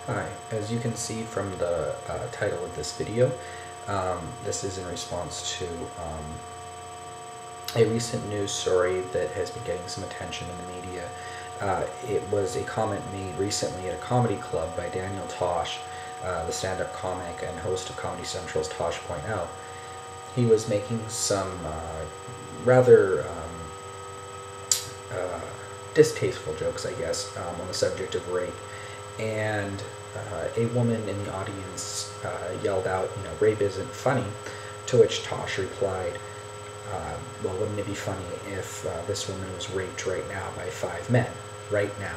Hi, as you can see from the title of this video, this is in response to a recent news story that has been getting some attention in the media. It was a comment made recently at a comedy club by Daniel Tosh, the stand-up comic and host of Comedy Central's Tosh.0. He was making some rather distasteful jokes, I guess, on the subject of rape, and a woman in the audience yelled out, rape isn't funny, to which Tosh replied, well, wouldn't it be funny if this woman was raped right now by 5 men, right now?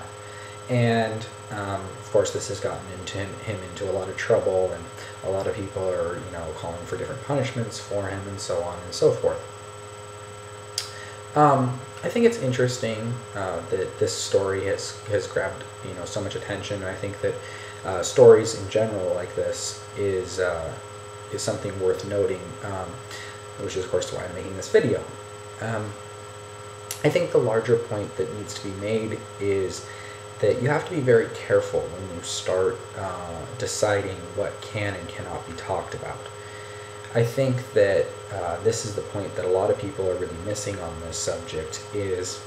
And of course, this has gotten him into a lot of trouble, and a lot of people are, calling for different punishments for him, and so on and so forth. I think it's interesting that this story has grabbed so much attention, and I think that stories in general like this is something worth noting, which is of course why I'm making this video. I think the larger point that needs to be made is that you have to be very careful when you start deciding what can and cannot be talked about. I think that this is the point that a lot of people are really missing on this subject, is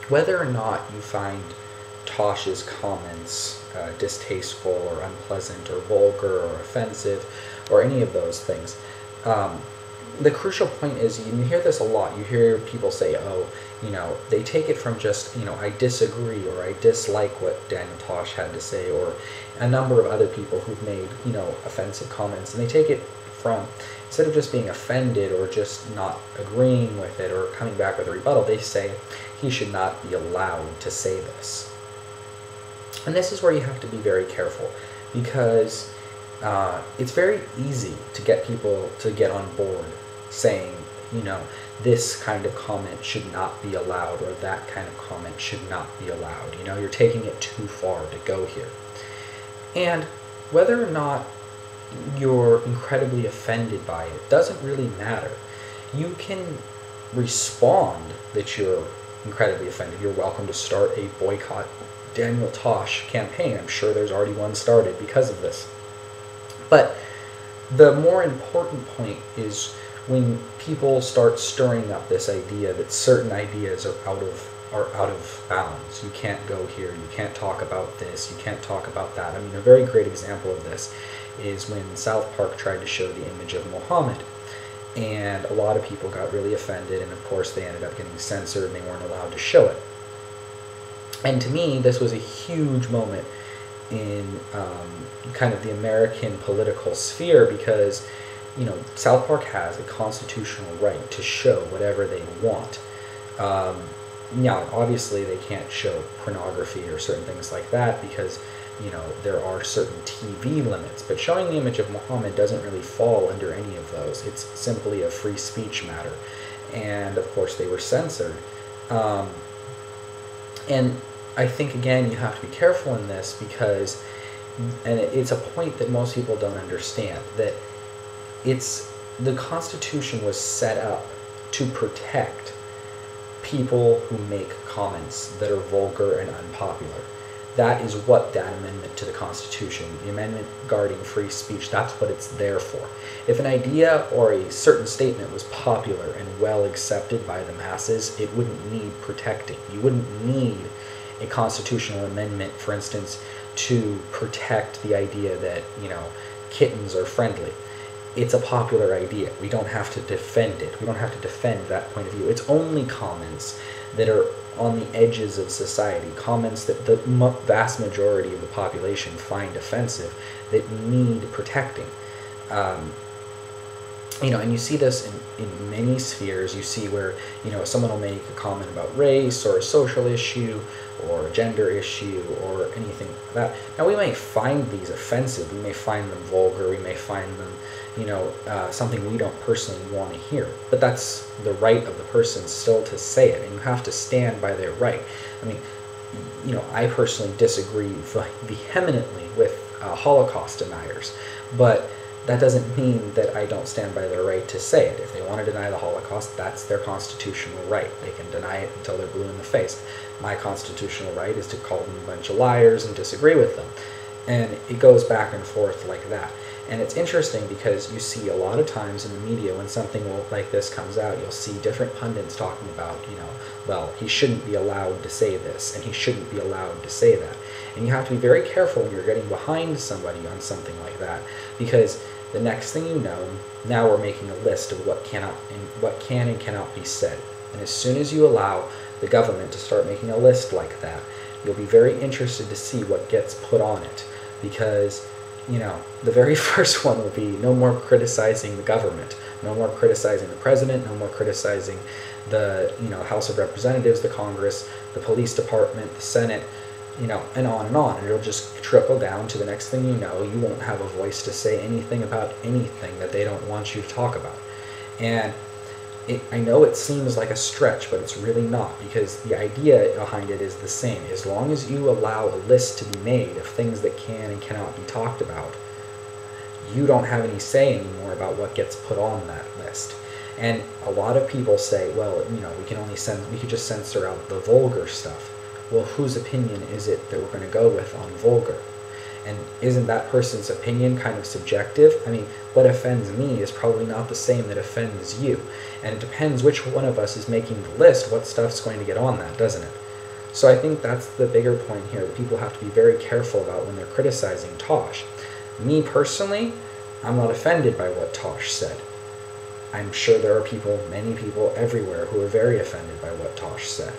whether or not you find Tosh's comments distasteful or unpleasant or vulgar or offensive or any of those things. The crucial point is, you hear this a lot. You hear people say, oh, they take it from just, I disagree or I dislike what Daniel Tosh had to say, or a number of other people who've made, offensive comments, and they take it from, instead of just being offended or just not agreeing with it or coming back with a rebuttal, they say he should not be allowed to say this. And this is where you have to be very careful, because it's very easy to get people to get on board saying, this kind of comment should not be allowed, or that kind of comment should not be allowed. You're taking it too far to go here. And whether or not you're incredibly offended by it doesn't really matter. You can respond that you're incredibly offended. You're welcome to start a boycott Daniel Tosh campaign. I'm sure there's already one started because of this. But the more important point is when people start stirring up this idea that certain ideas are out of bounds. You can't go here, you can't talk about this, you can't talk about that. I mean, a very great example of this is when South Park tried to show the image of Muhammad, and a lot of people got really offended, and of course they ended up getting censored and they weren't allowed to show it. And to me, this was a huge moment in kind of the American political sphere, because South Park has a constitutional right to show whatever they want. Now, obviously, they can't show pornography or certain things like that because, there are certain TV limits. But showing the image of Muhammad doesn't really fall under any of those. It's simply a free speech matter. And, of course, they were censored. And I think, again, you have to be careful in this because, and it's a point that most people don't understand, that the Constitution was set up to protect people who make comments that are vulgar and unpopular. That is what that amendment to the Constitution, the amendment guarding free speech, that's what it's there for. If an idea or a certain statement was popular and well accepted by the masses, it wouldn't need protecting. You wouldn't need a constitutional amendment, for instance, to protect the idea that, kittens are friendly. It's a popular idea. We don't have to defend it. We don't have to defend that point of view. It's only comments that are on the edges of society, comments that the vast majority of the population find offensive, that need protecting. And you see this in many spheres. You see where, someone will make a comment about race or a social issue or a gender issue or anything like that. Now, we may find these offensive, we may find them vulgar, we may find them, something we don't personally want to hear. But that's the right of the person still to say it, and you have to stand by their right. I mean, I personally disagree vehemently with Holocaust deniers, but that doesn't mean that I don't stand by their right to say it. If they want to deny the Holocaust, that's their constitutional right. They can deny it until they're blue in the face. My constitutional right is to call them a bunch of liars and disagree with them. And it goes back and forth like that. And it's interesting because you see a lot of times in the media when something like this comes out, you'll see different pundits talking about, well, he shouldn't be allowed to say this, and he shouldn't be allowed to say that. And you have to be very careful when you're getting behind somebody on something like that, because the next thing you know, now we're making a list of what can and cannot be said. And as soon as you allow the government to start making a list like that, you'll be very interested to see what gets put on it, because the very first one will be no more criticizing the government, no more criticizing the president, no more criticizing the House of Representatives, the Congress, the police department, the Senate, and on and on. And it'll just trickle down to the next thing you know, you won't have a voice to say anything about anything that they don't want you to talk about. And I know it seems like a stretch, but it's really not, because the idea behind it is the same. As long as you allow a list to be made of things that can and cannot be talked about, you don't have any say anymore about what gets put on that list. And a lot of people say, well, we could just censor out the vulgar stuff. Well, whose opinion is it that we're going to go with on vulgar? And isn't that person's opinion kind of subjective? I mean, what offends me is probably not the same that offends you. And it depends which one of us is making the list, what stuff's going to get on that, doesn't it? So I think that's the bigger point here, that people have to be very careful about when they're criticizing Tosh. Me personally, I'm not offended by what Tosh said. I'm sure there are many people everywhere who are very offended by what Tosh said.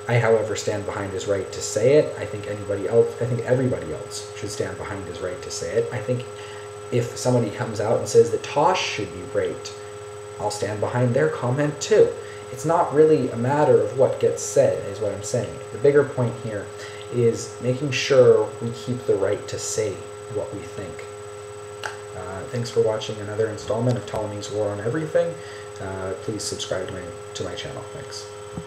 I, however, stand behind his right to say it. I think everybody else should stand behind his right to say it. I think if somebody comes out and says that Tosh should be raped, I'll stand behind their comment too. It's not really a matter of what gets said, is what I'm saying. The bigger point here is making sure we keep the right to say what we think. Thanks for watching another installment of Ptolemy's War on Everything. Please subscribe to my channel. Thanks.